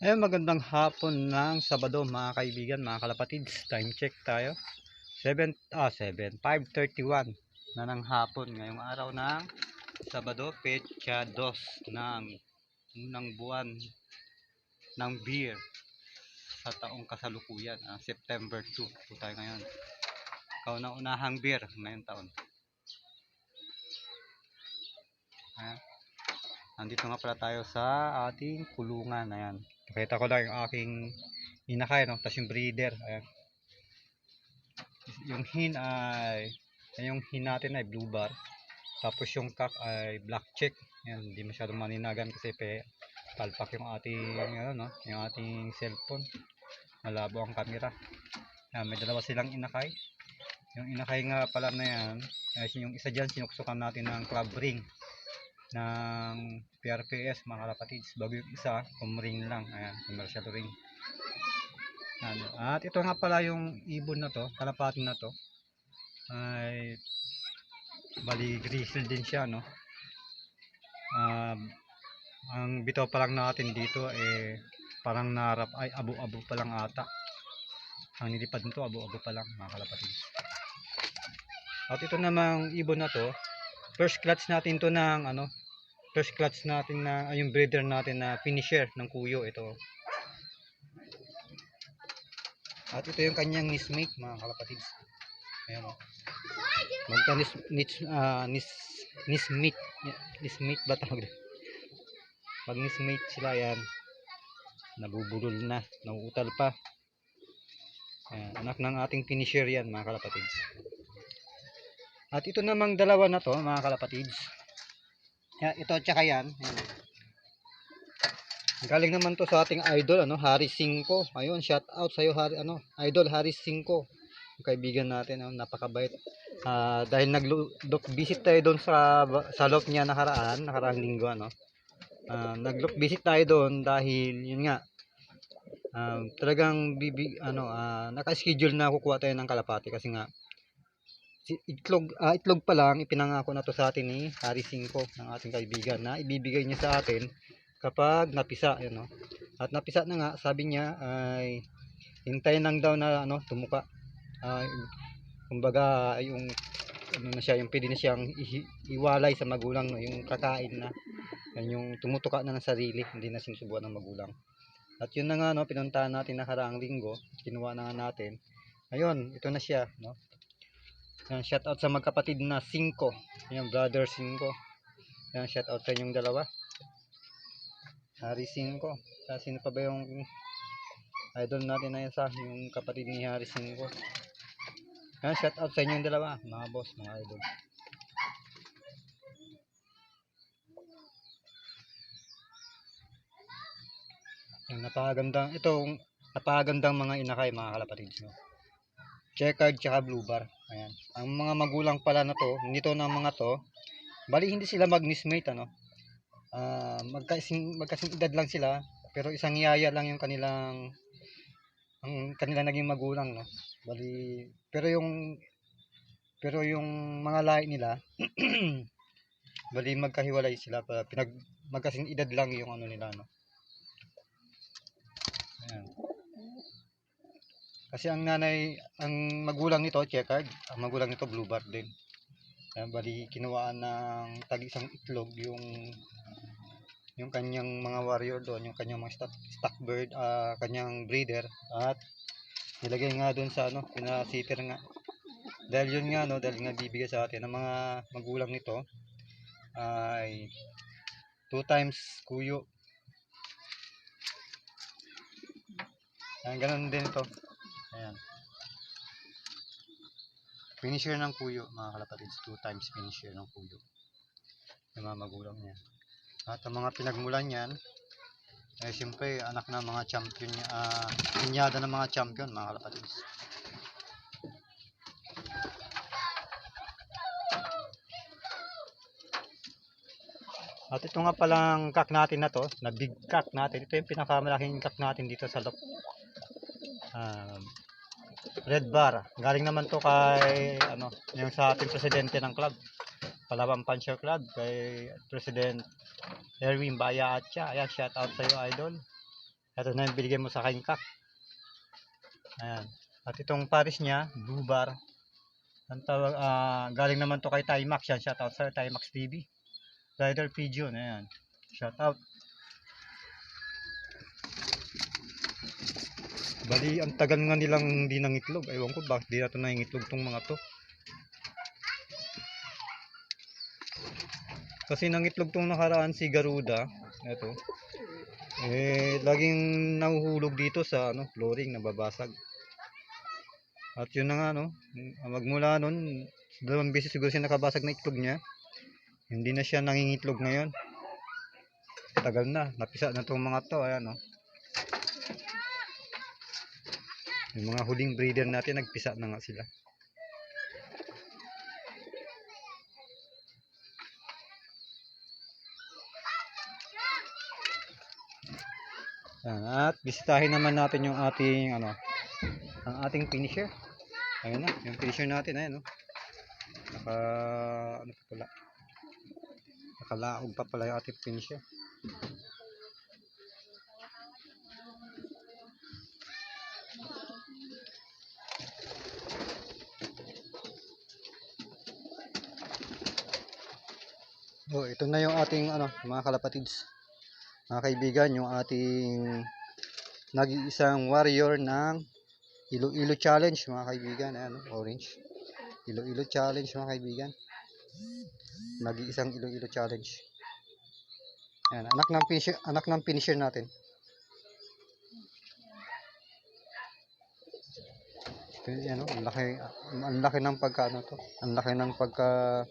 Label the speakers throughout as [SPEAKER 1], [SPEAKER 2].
[SPEAKER 1] Ayun, magandang hapon ng Sabado mga kaibigan, mga kalapatids. Time check tayo. 5:31 na ng hapon ngayong araw ng Sabado, petsa 2 ng buwan ng beer sa taong kasalukuyan, September 2 po tayo ngayon. Kauna-unahang beer ngayong taon. Ayan. Nandito nga pala tayo sa ating kulungan. Ayan. Pakita ko lang yung aking inakay, no? Tapos yung breeder. Ayan. Yung hin natin ay blue bar. Tapos yung cock ay black check. Yan, hindi masyadong maninagan kasi palpak yung ating ano, no, yung ating cellphone. Malabo ang camera. Yan, may dalawa silang inakay. Yung inakay nga pala na yan, yung isa diyan sinuksukan natin ng club ring ng PRPS mga kalapatids. Bago yung isa, ring lang. Ayan, commercial ring. Yan. At ito nga pala yung ibon na to, kalapati na to. Ay bali grizzle din siya, no. Ang bitaw pa lang natin dito parang narap ay abo-abo pa lang ata. Ang nilipad nito abo-abo pa lang mga kalapatids. At ito namang ibon na to, first clutch natin to ng first clutch natin na yung breeder natin na finisher ng kuyo ito. At ito yung kanyang nismate mga kalapatids. Ayan oh. Magka nismate ba tawag? Pag nismate sila yan, nabubulol na, nauutal pa. Ayan, anak ng ating finisher yan mga kalapatids. At ito namang dalawa na to mga kalapatids. Ito tsaka yan. Ayan. Galing naman to sa ating idol Harry 5. Ayun, shout out sa iyo Idol Harry 5. Yung kaibigan natin, napakabait. Dahil nag-look visit tayo doon sa lot niya nakaraang linggo nag-look visit tayo doon dahil yun nga talagang naka-schedule na kukuha tayo ng kalapati kasi nga itlog pa lang ipinangako na to sa atin ni Harry 5 ng ating kaibigan na ibibigay niya sa atin kapag napisa at napisa na nga, sabi niya ay hintayin lang daw na tumuka, kumbaga yung na siya, yung pwede na siyang iwalay sa magulang, yung kakain na yung tumutuka na ng sarili, hindi na sinusubukan ng magulang. At yun na nga pinuntahan natin nakaraang linggo, kinuha na nga natin. Ayun, ito na siya Yan, shout out sa magkapatid na 5. Yan, brother 5. Yan, shout out sa inyong dalawa. Harry 5. Sino pa ba yung idol natin na isa, yung kapatid ni Harry 5. Yan, shout out sa inyong dalawa, mga boss, mga idol. Yan, napakagandang mga inakay mga kalapatids, checkered tsaka blue bar. Ayan. Ang mga magulang pala na to, nito ng mga to, bali hindi sila mag-nismate magkasing edad lang sila, pero isang yaya lang yung kanilang naging magulang Bali pero yung mga lahi nila bali magkahiwalay sila magkasing edad lang yung nila Ayan. Kasi ang magulang nito checkered, ang magulang nito blue bar din. Ayan, bali kinuhaan ng tag-isang itlog yung kanyang mga warrior doon, yung kanyang mga stock bird, kanyang breeder, at nilagay nga doon sa pinasitter nga. Dahil yun nga dahil nga bibigay sa atin ng mga magulang nito ay 2 times kuyo. Ayan, ganun din ito. Ayan. Finisher ng kuyo mga kalapatids, 2 times finisher ng kuyo yung mga magulang niya. At ang mga pinagmulan niyan ay siyempre anak ng mga champion pinyada ng mga champion mga kalapatids. At ito nga palang kak natin na to, na big kak natin, ito yung pinakamalaking kak natin dito sa loob. Red bar, galing naman to kay yung sa ating presidente ng club, Palawan Puncher Club, kay President Erwin Baya Atcha. Ayan, shout out sa iyo idol. Ito na yung binigay mo sa aking kak. Ayan. At itong pares niya, blue bar. Ang tawag, galing naman to kay Timax yan. Shout out sir, Timax TV. Rider Pigeon, ayan. Shout out. Bali, ang tagal nga nilang hindi nangitlog. Ewan ko bakit di na ito nangitlog tong mga to. Kasi nangitlog tong nakaraan si Garuda. Ito. Laging nahuhulog dito sa flooring, nababasag. At yun na nga magmula nun, 2 beses siguro siya nakabasag na itlog niya. Hindi na siya nangingitlog ngayon. Tagal na, napisa na tong mga to, ayan Yung mga huling breeder natin, nagpisa na nga sila. At bisitahin naman natin yung ating ang ating finisher. Ayun na, yung finisher natin, ayan nakalaog pa pala yung ating finisher. Ito na yung ating mga kalapatids, mga kaibigan, yung ating nag-iisang warrior ng Iloilo Challenge, mga kaibigan. Ayan, orange. Iloilo Challenge, mga kaibigan. Nag-iisang Iloilo Challenge. Ayan, anak ng finisher natin. Ayan, ang laki ng pagka Ang laki ng pagka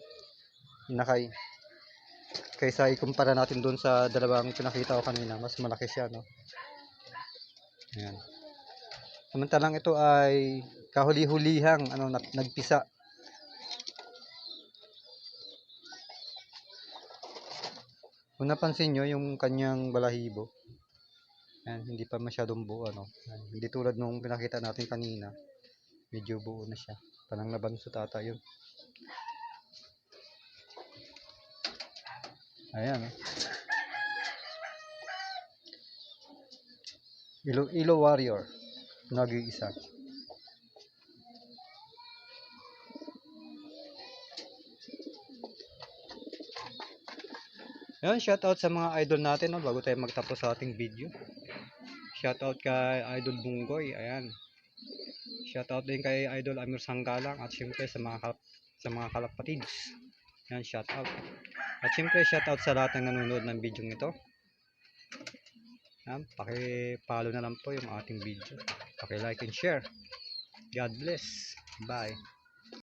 [SPEAKER 1] inakay. Kaysa ikumpara natin doon sa dalawang pinakita ko kanina, mas malaki siya, Ayan. Samantalang ito ay kahuli-hulihang nagpisa. Kung napansin nyo yung kanyang balahibo, ayan, hindi pa masyadong buo, hindi tulad nung pinakita natin kanina, medyo buo na siya. Parang laban sa tata yun. Ayan. Iloilo Warrior. Nag-iisa. Ayan, shoutout sa mga idol natin bago tayo magtapos sa ating video. Shoutout kay Idol Bunggoy. Ayan. Shoutout din kay Idol Amir Sanggalang at syempre sa mga kalapatids. Ayan, shoutout. At syempre shoutout sa lahat ng nanonood ng video ito. Paki-follow na lang po yung ating video. Paki-like and share. God bless. Bye.